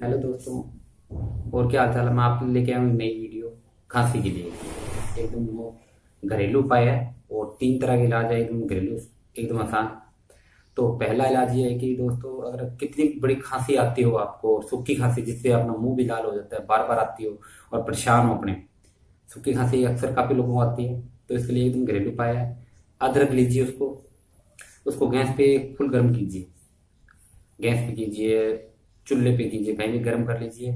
Hello दोस्तों। और क्या हाल चाल है। मैं आपके लिए लेके आया हूँ नई वीडियो खांसी के लिए। एकदम वो घरेलू उपाय है और 3 तरह का इलाज है, एकदम घरेलू, एकदम आसान। तो पहला इलाज ये है कि दोस्तों, अगर कितनी बड़ी खांसी आती हो आपको, सूखी खांसी जिससे अपना मुंह भी लाल हो जाता है, बार बार आती हो और परेशान हो अपने, सूखी खांसी अक्सर काफी लोगों को आती है, तो इसके लिए एकदम घरेलू उपाय है। अदरक लीजिए, उसको उसको गैस पे फुल गर्म कीजिए। गैस पे कीजिए, चूल्हे पे कीजिए, कहीं भी गर्म कर लीजिए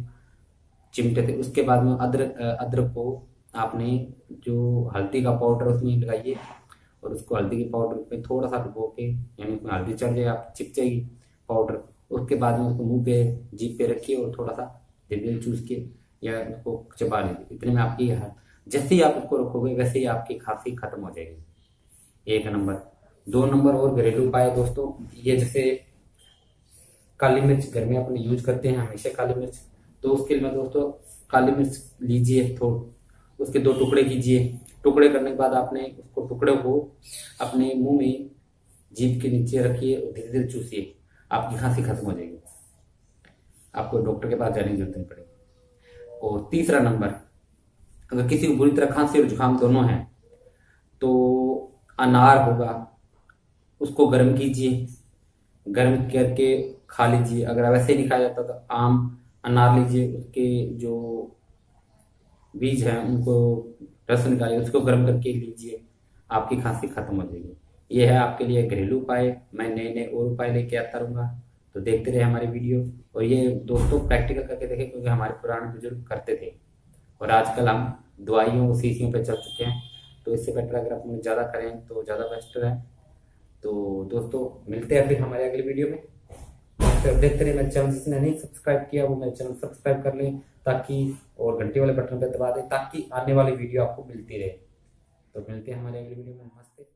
चिमटे से। उसके बाद में अदरक को आपने, जो हल्दी का पाउडर उसमें लगाइए, और उसको हल्दी के पाउडर पे थोड़ा सा डुबो के, यानी उसमें हल्दी चढ़ जाए, आप चिप जाएगी पाउडर। उसके बाद में उसको मुंह पे, जीभ पे रखिए और थोड़ा सा धीरे धीरे चूस के या उसको चबा लीजिए। इतने में आपकी जैसे ही आप उसको रखोगे वैसे ही आपकी खांसी खत्म हो जाएगी। एक नंबर। 2 नंबर और घरेलू उपाय है दोस्तों, ये जैसे काली मिर्च घर में अपने यूज करते हैं हमेशा, काली मिर्च। तो उसके लिए मैं दोस्तों, काली मिर्च लीजिए, थोड़ा उसके 2 टुकड़े कीजिए। टुकड़े करने के बाद आपने उसको, टुकड़े को अपने मुंह में, जीभ के नीचे रखिए और धीरे धीरे चूसिए। आपकी खांसी खत्म हो जाएगी, आपको डॉक्टर के पास जाने की जरूरत नहीं पड़ेगी। और तीसरा नंबर, अगर किसी को बुरी तरह खांसी और जुकाम दोनों है, तो अनार होगा, उसको गर्म कीजिए, गर्म करके खा लीजिए। अगर वैसे ही नहीं खाया जाता तो आम, अनार लीजिए, उसके जो बीज हैं उनको रस निकालिए, उसको गर्म करके लीजिए। आपकी खांसी खत्म हो जाएगी। ये है आपके लिए घरेलू उपाय। मैं नए नए और उपाय लेके आता रहूंगा, तो देखते रहे हमारी वीडियो। और ये दोस्तों प्रैक्टिकल करके देखें, क्योंकि हमारे पुराने बुजुर्ग करते थे और आजकल हम दवाइयों शीशियों पे चल चुके हैं। तो इससे बेटर अगर अपन ज़्यादा करें तो ज़्यादा बेस्ट है। तो दोस्तों, मिलते हैं फिर हमारे अगली वीडियो में। फिर देखते रहे। मेरे चैनल जिसने नहीं सब्सक्राइब किया वो मेरे चैनल सब्सक्राइब कर लें, ताकि, और घंटी वाले बटन पर दबा दें ताकि आने वाली वीडियो आपको मिलती रहे। तो मिलते हैं हमारे अगली वीडियो में। नमस्ते।